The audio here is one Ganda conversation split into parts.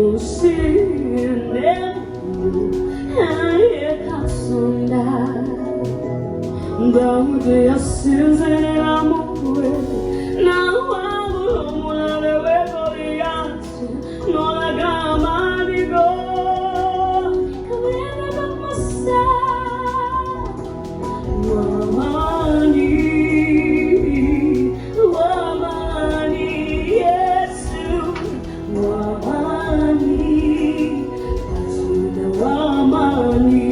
Munsi Daudi yasinzira amukwe nawabulo mulale we Goliathi nolagama ligo kabera bamusa wamani Yesu wamani Asuda wamani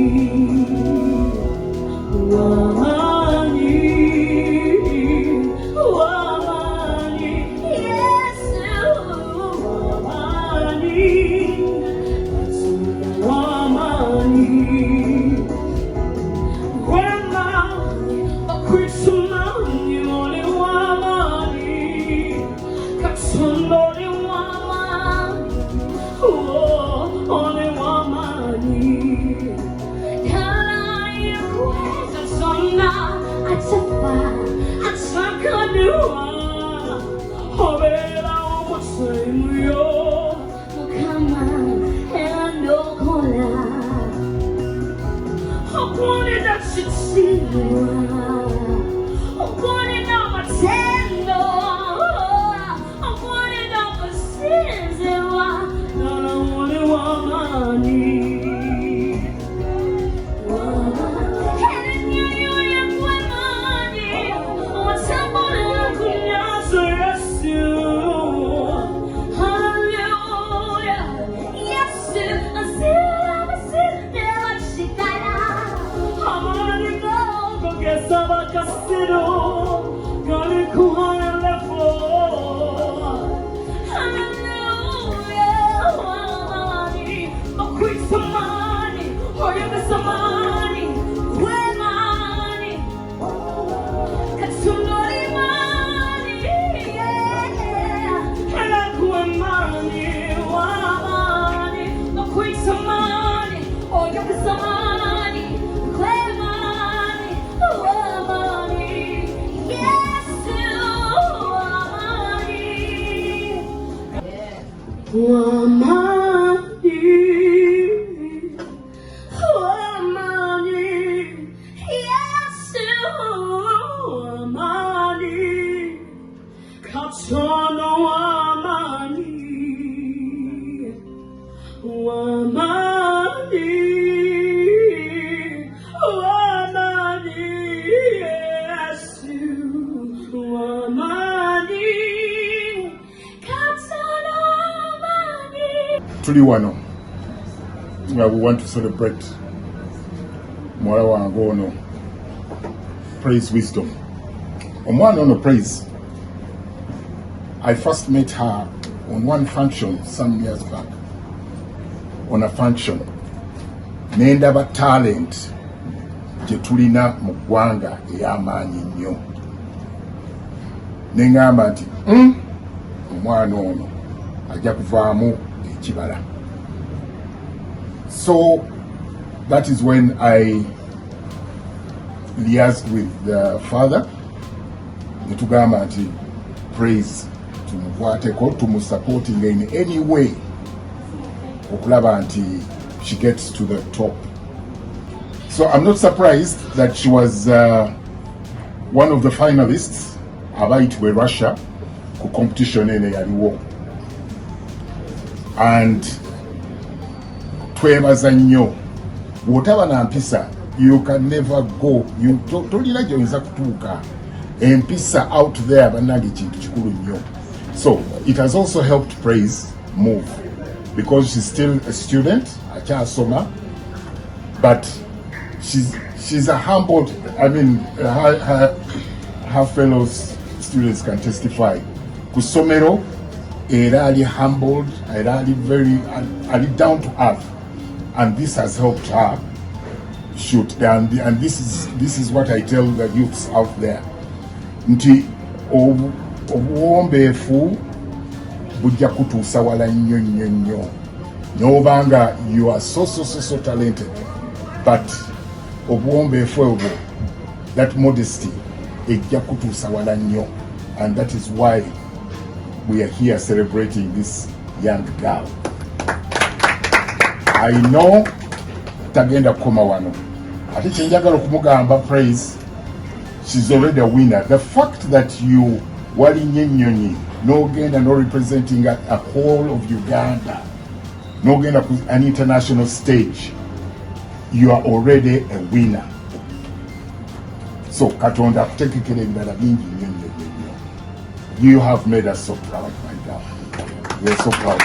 Tuli wano we want to celebrate mwala wange ono Praise Wisdom. Omwana ono Praise, I first met her on one function some years back. On a function nendaba talent gye tulina mu ggwanga ey'amaanyi nnyo neŋŋamba nti omwana ono ajja kuvaamu ekibala. So that is when I liaised with the father netugamba nti Praise tumukwateko tumusupporting in any way okulaba nti she gets to the top. So I'm not surprised that she was one of the finalists abayitibwa Russia ku competition ene yaliwo, and twebaza nnyo. Bw'otaba na mpisa you can never go, tolina gy'oyinza kutuuka. Empisa out there bannange kintu kikulu nnyo. So it has also helped Praise move because she's still a student, akyasoma, but she's a humbled, I mean her fellow students can testify. Kusomero era ali humbled, era ali very ali down to earth, and this has helped her shoot down. And this is what I tell the youths out there. Nti obuwombeefu bujja kutuusa wala nnyo nnyo nnyo. N'obanga you are so talented, but obuwombeefu obwo, that modesty, ejja kutuusa wala nnyo. And that is why we are here celebrating this young girl. I know tagenda kukoma wano. Ate kyenjagala okumugamba Praise, she's already a winner. The fact that you walinye ennyonyi n'ogenda no representing a whole of Uganda, n'ogenda ku an international stage, you are already a winner. So Katonda akutekekera ebirala bingi nnyo. You have made us so proud, my God. We are so proud.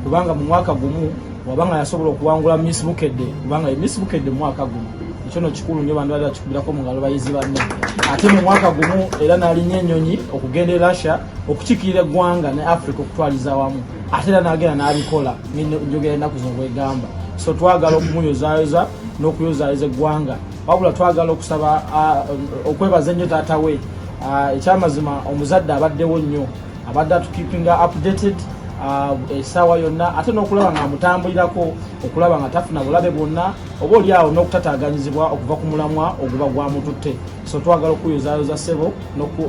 Kubanga mu mwaka gumu wabanga yasobola okuwangula Miss Bukedde, kubanga Miss Bukedde mwaka gumu ekyo kikulu nnyo bantu bali kikubirako mu ngalo bayizi banne. Ate mu mwaka gumu era n'alinnya ennyonyi okugenda Russia okukikirira eggwanga ne Africa okutwaliza wamu. Ate era n'agenda n'abikola njogera ennaku zino bwegamba. So twagala okumuyozaayoza n'okuyozaayoza eggwanga. Wabula twagala okusaba okwebaza ennyo taata we. Ekyamazima omuzadde abaddewo nnyo, abadde atukeepinga updated essaawa yonna, ate n'okulaba nga amutambulirako, okulaba nga tafuna bulabe bwonna, oba oli awo n'okutataaganyizibwa okuva ku mulamwa oguba gwamututte. So twagala okuyozaayoza ssebo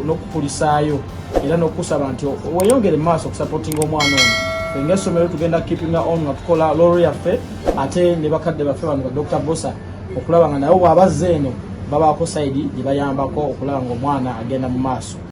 n'okukulisaayo era n'okusaba nti weeyongere mu maaso okusapootinga omwana ono. Ng'essomero tugenda keepinga on nga tukola loro yaffe ate ne bakadde baffe bano ba Dr. Bossa okulaba nga nayo bw'abazze eno babaako sayidi gye bayambako okulaba ng'omwana agenda mu maaso.